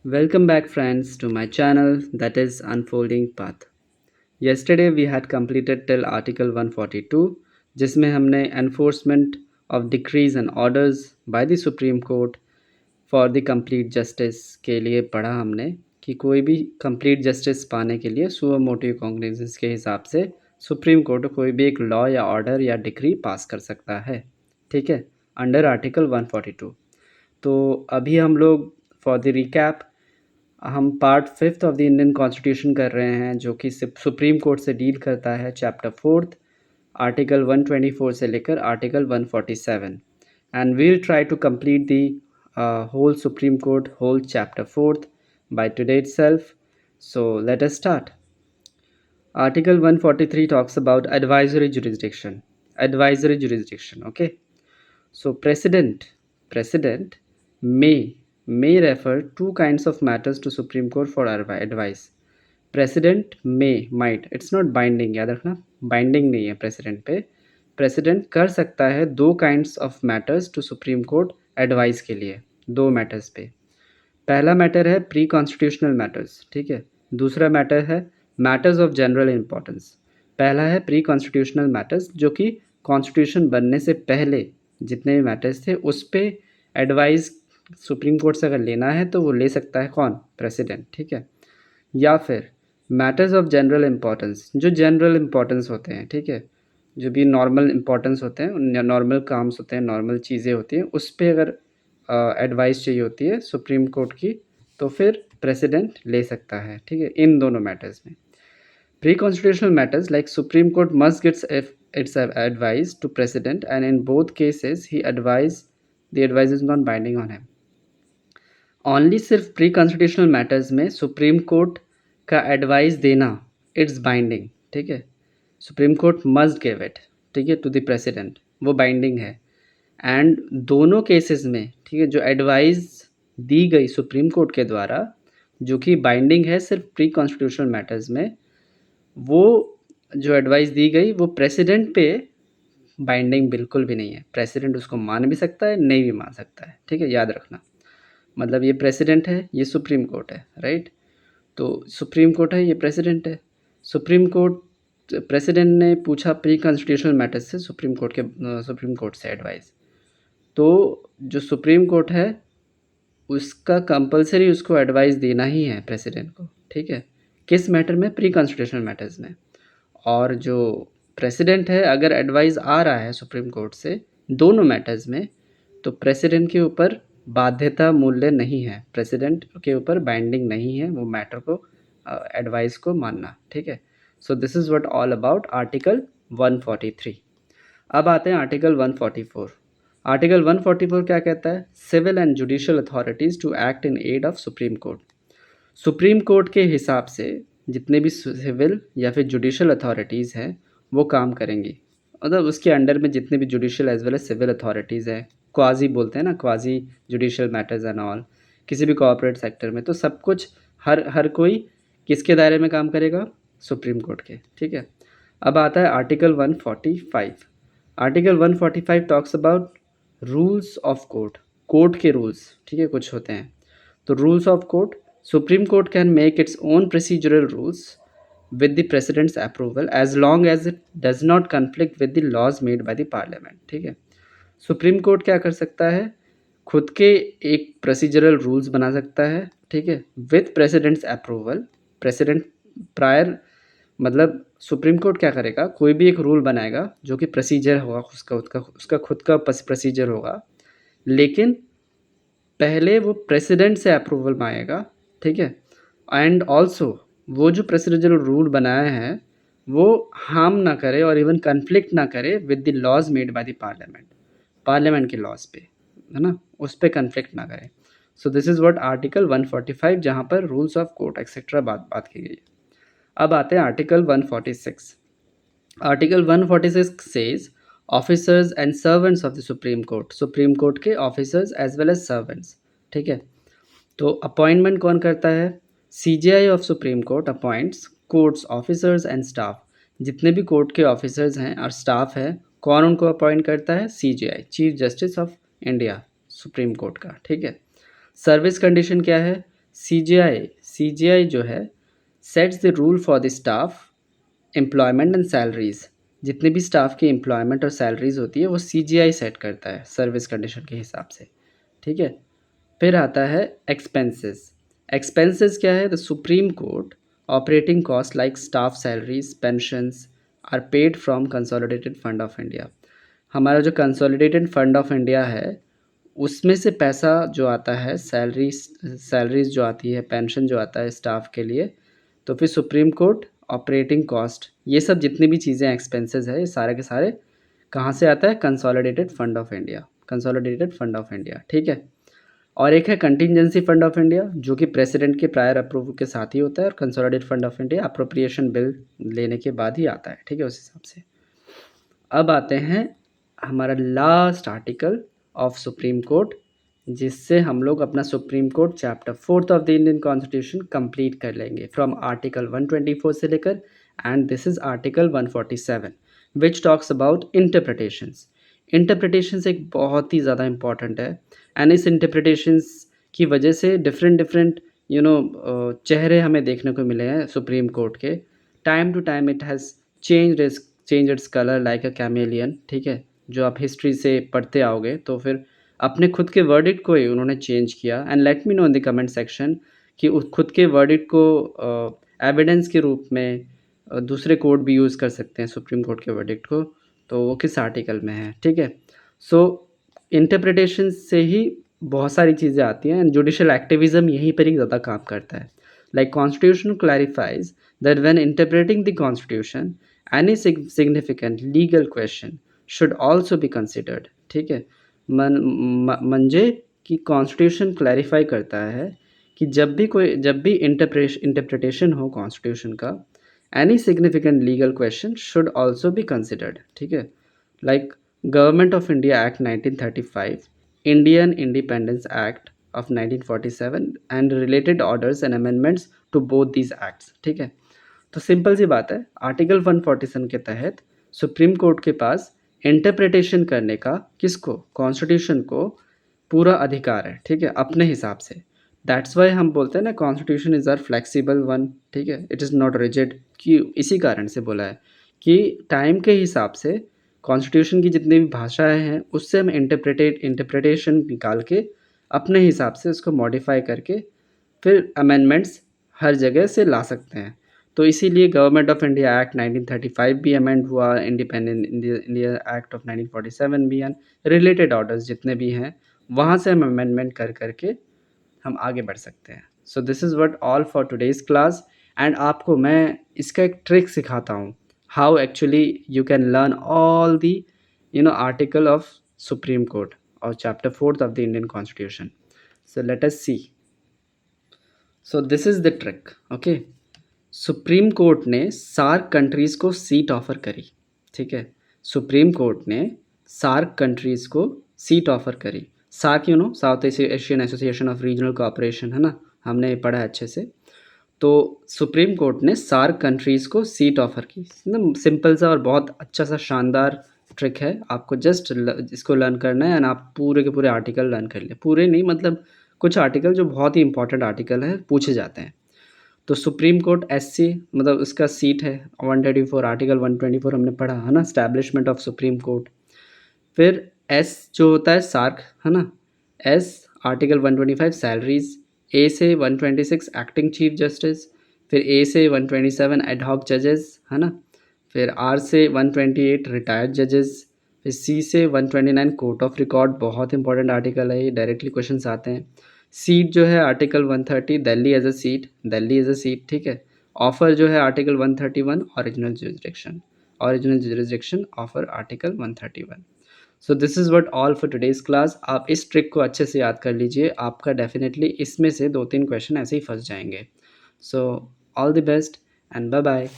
Welcome back, friends, to my channel that is Unfolding Path. Yesterday we had completed till Article 142, जिसमें हमने Enforcement of Decrees and Orders by the Supreme Court for the Complete Justice के लिए पढ़ा हमने कि कोई भी complete justice पाने के लिए सुओ मोटिव कॉग्निजेंस के हिसाब से सुप्रीम कोर्ट कोई भी एक लॉ या ऑर्डर या डिक्री पास कर सकता है। ठीक है, अंडर आर्टिकल 142। तो अभी हम लोग फॉर द रिकैप हम part 5th of the Indian constitution कर रहे हैं, जो कि सुप्रीम कोर्ट से डील करता है। चैप्टर 4th आर्टिकल 124 से लेकर article 147, and we'll try to complete the whole supreme court whole chapter 4th by today itself. So let us start. Article 143 talks about advisory jurisdiction. Advisory jurisdiction, okay. So president may refer two kinds of matters to Supreme Court for advice. President might, it's not binding, याद रखना, binding नहीं है president पे। President कर सकता है दो kinds of matters to supreme court advice के लिए, दो मैटर्स पे। पहला मैटर है प्री कॉन्स्टिट्यूशनल मैटर्स, ठीक है। दूसरा मैटर है मैटर्स ऑफ जनरल इंपॉर्टेंस। पहला है प्री कॉन्स्टिट्यूशनल मैटर्स, जो कि कॉन्स्टिट्यूशन बनने से पहले जितने भी मैटर्स थे उस पर एडवाइस सुप्रीम कोर्ट से अगर लेना है तो वो ले सकता है, कौन? प्रेसिडेंट, ठीक है। या फिर मैटर्स ऑफ जनरल इंपॉर्टेंस, जो जनरल इंपॉर्टेंस होते हैं, ठीक है, जो भी नॉर्मल इंपॉर्टेंस होते हैं, नॉर्मल काम्स होते हैं, नॉर्मल चीज़ें होती हैं, उस पर अगर एडवाइस चाहिए होती है सुप्रीम कोर्ट की तो फिर प्रेसिडेंट ले सकता है, ठीक है, इन दोनों मैटर्स में। Pre constitutional matters like supreme court must gets its advice to president, and in both cases he advise the advice is not binding on him. Only सिर्फ प्री कॉन्स्टिट्यूशनल मैटर्स में supreme court का advice देना its binding, ठीक है। Supreme court must give it, ठीक है, to the president, वो binding है। एंड दोनों केसेस में, ठीक है, जो एडवाइस दी गई सुप्रीम कोर्ट के द्वारा, जो कि बाइंडिंग है सिर्फ प्री कॉन्स्टिट्यूशनल मैटर्स में, वो जो एडवाइस दी गई वो प्रेसिडेंट पे बाइंडिंग बिल्कुल भी नहीं है। प्रेसिडेंट उसको मान भी सकता है, नहीं भी मान सकता है, ठीक है, याद रखना। मतलब ये प्रेसिडेंट है, ये सुप्रीम कोर्ट है, राइट। तो सुप्रीम कोर्ट है, ये प्रेसिडेंट है। सुप्रीम कोर्ट, प्रेसिडेंट ने पूछा प्री कॉन्स्टिट्यूशनल मैटर्स से सुप्रीम कोर्ट से एडवाइस, तो जो सुप्रीम कोर्ट है उसका कंपलसरी उसको एडवाइस देना ही है प्रेसिडेंट को, ठीक है। किस मैटर में? प्री कॉन्स्टिट्यूशनल मैटर्स में। और जो प्रेसिडेंट है अगर एडवाइस आ रहा है सुप्रीम कोर्ट से दोनों मैटर्स में, तो प्रेसिडेंट के ऊपर बाध्यता मूल्य नहीं है, प्रेसिडेंट के ऊपर बाइंडिंग नहीं है वो मैटर को, एडवाइस को मानना, ठीक है। सो this is what all about article 143। अब आते हैं आर्टिकल 144। आर्टिकल 144 क्या कहता है? Civil and judicial authorities to act in aid of supreme court. Supreme court के हिसाब से जितने भी सिविल या फिर जुडिशियल अथॉरिटीज़ हैं वो काम करेंगी, मतलब उसके अंडर में जितने भी judicial as well as civil authorities हैं, क्वाजी बोलते हैं ना, quasi judicial matters and all, किसी भी कॉर्पोरेट सेक्टर में, तो सब कुछ हर कोई किसके दायरे में काम करेगा? सुप्रीम कोर्ट के, ठीक है। अब आता है article 145। Article 145 talks about rules of court, court के रूल्स, ठीक है, कुछ होते हैं। तो rules of court, supreme court can make its own procedural rules with the president's approval as long as it does not conflict with the laws made by the parliament, ठीक है। Supreme court क्या कर सकता है? खुद के एक procedural rules बना सकता है, ठीक है, with president's approval. President prior, मतलब सुप्रीम कोर्ट क्या करेगा? कोई भी एक रूल बनाएगा जो कि प्रोसीजर होगा, उसका खुद का प्रोसीजर होगा, लेकिन पहले वो प्रेसिडेंट से अप्रूवल मांगेगा, ठीक है। एंड ऑल्सो वो जो प्रोसीजरल रूल बनाया है वो हार्म ना करे और इवन कन्फ्लिक्ट ना करे with the laws made by the parliament के लॉज पे, है ना, उस पर कन्फ्लिक्ट ना करे। So this is what article 145, जहाँ पर रूल्स ऑफ कोर्ट एक्सेट्रा बात की गई है। अब आते हैं article 146। Article 146 says officers and servants of the supreme court, supreme court के officers as well as servants, ठीक है। तो अपॉइंटमेंट कौन करता है? CJI of supreme court appoints courts officers and staff. जितने भी कोर्ट के ऑफिसर्स हैं और स्टाफ है, कौन उनको अपॉइंट करता है? CJI, chief justice of India, supreme court का, ठीक है। सर्विस कंडीशन क्या है? CGI जो है sets the rule for the staff employment and salaries. जितने भी स्टाफ की एम्प्लॉयमेंट और सैलरीज होती है वो CGI सेट करता है सर्विस कंडीशन के हिसाब से, ठीक है। फिर आता है एक्सपेंसेस। एक्सपेंसेस क्या है? The supreme court operating cost like staff salaries pensions are paid from consolidated fund of India. हमारा जो कंसोलिडेटेड फंड ऑफ इंडिया है उसमें से पैसा जो आता है, सैलरीज जो आती है, पेंशन जो आता है स्टाफ के लिए, तो फिर सुप्रीम कोर्ट ऑपरेटिंग कॉस्ट, ये सब जितनी भी चीज़ें एक्सपेंसेस है ये सारे के सारे कहाँ से आता है? Consolidated fund of India, consolidated fund of India, ठीक है। और एक है कंटिजेंसी फंड ऑफ इंडिया जो कि प्रेसिडेंट के प्रायर अप्रूवल के साथ ही होता है, और consolidated fund of India appropriation bill लेने के बाद ही आता है, ठीक है, उस हिसाब से। अब आते हैं हमारा last article of supreme court, जिससे हम लोग अपना supreme court chapter 4 of the Indian constitution complete कर लेंगे फ्रॉम आर्टिकल 124 से लेकर, and this is article 147 which talks about interpretations. Interpretations एक बहुत ही ज़्यादा इंपॉर्टेंट है, एंड इस इंटरप्रिटेशंस की वजह से डिफरेंट डिफरेंट चेहरे हमें देखने को मिले हैं सुप्रीम कोर्ट के। Time to time it has change its colour like a chameleon, ठीक है। जो आप हिस्ट्री से पढ़ते आओगे तो फिर अपने खुद के वर्डिक्ट को ही उन्होंने चेंज किया, and let me know in the comment section कि उस खुद के वर्डिक्ट को एविडेंस के रूप में दूसरे कोर्ट भी यूज़ कर सकते हैं सुप्रीम कोर्ट के वर्डिक्ट को, तो वो किस आर्टिकल में है, ठीक है। सो इंटरप्रिटेशन से ही बहुत सारी चीज़ें आती हैं, एंड जुडिशल एक्टिविज्म यहीं पर ही ज़्यादा काम करता है। Like constitution clarifies that when interpreting the constitution any significant legal question should also be considered, ठीक है। म्हणजे कि कॉन्स्टिट्यूशन क्लैरिफाई करता है कि जब भी इंटरप्रिटेशन हो कॉन्स्टिट्यूशन का, any significant legal question should also be considered, ठीक है। Like government of India act 1935, Indian independence act of 1947 and related orders and amendments to both these acts, ठीक है। तो सिंपल सी बात है, आर्टिकल 147 के तहत सुप्रीम कोर्ट के पास इंटरप्रिटेशन करने का किसको? कॉन्स्टिट्यूशन को पूरा अधिकार है, ठीक है, अपने हिसाब से। दैट्स वाई हम बोलते हैं ना constitution is are flexible one, ठीक है, इट इज़ नॉट रिजिड। कि इसी कारण से बोला है कि टाइम के हिसाब से कॉन्स्टिट्यूशन की जितनी भी भाषाएं हैं उससे हम इंटरप्रिटेशन निकाल के अपने हिसाब से उसको मॉडिफाई करके फिर अमेंडमेंट्स हर जगह से ला सकते हैं। तो इसीलिए गवर्नमेंट ऑफ इंडिया एक्ट 1935 भी अमेंड हुआ, इंडिपेंडेंट इंडिया एक्ट ऑफ 1947 भी, एंड रिलेटेड ऑर्डर्स जितने भी हैं वहाँ से हम अमेंडमेंट कर करके हम आगे बढ़ सकते हैं। सो this is what all for today's class, and आपको मैं इसका एक ट्रिक सिखाता हूँ, how actually you can learn all the article of supreme court और chapter 4 of the Indian constitution. So let us C. So this is the trick, okay. Supreme court ने SAARC countries को seat offer करी, ठीक है। Supreme court ने SAARC countries को seat offer करी। SAARC south Asian association of regional cooperation, है ना, हमने पढ़ा है अच्छे से। तो सुप्रीम कोर्ट ने सार्क कंट्रीज़ को सीट ऑफ़र की। एकदम सिंपल सा और बहुत अच्छा सा शानदार ट्रिक है, आपको जस्ट इसको लर्न करना है, एंड आप पूरे के पूरे आर्टिकल लर्न कर लें। पूरे नहीं, मतलब कुछ आर्टिकल जो बहुत ही इंपॉर्टेंट आर्टिकल है पूछे जाते हैं। तो सुप्रीम कोर्ट SC मतलब उसका सीट है 124, आर्टिकल 124 हमने पढ़ा है ना, स्टैब्लिशमेंट ऑफ सुप्रीम कोर्ट। फिर S जो होता है सार्क, है ना, S आर्टिकल 125 सैलरीज, A से 126 एक्टिंग चीफ जस्टिस, फिर A से 127 एडहॉक जजेस, है ना, फिर R से 128 रिटायर्ड जजेस, फिर C से 129 कोर्ट ऑफ रिकॉर्ड, बहुत इंपॉर्टेंट आर्टिकल है ये, डायरेक्टली क्वेश्चंस आते हैं। सीट जो है article 130 Delhi as a seat, ठीक है। ऑफर जो है article 131 original jurisdiction offer article 131। So this is what all for today's class. आप इस ट्रिक को अच्छे से याद कर लीजिए, आपका डेफिनेटली इसमें से 2-3 क्वेश्चन ऐसे ही फंस जाएंगे। So all the best and bye bye.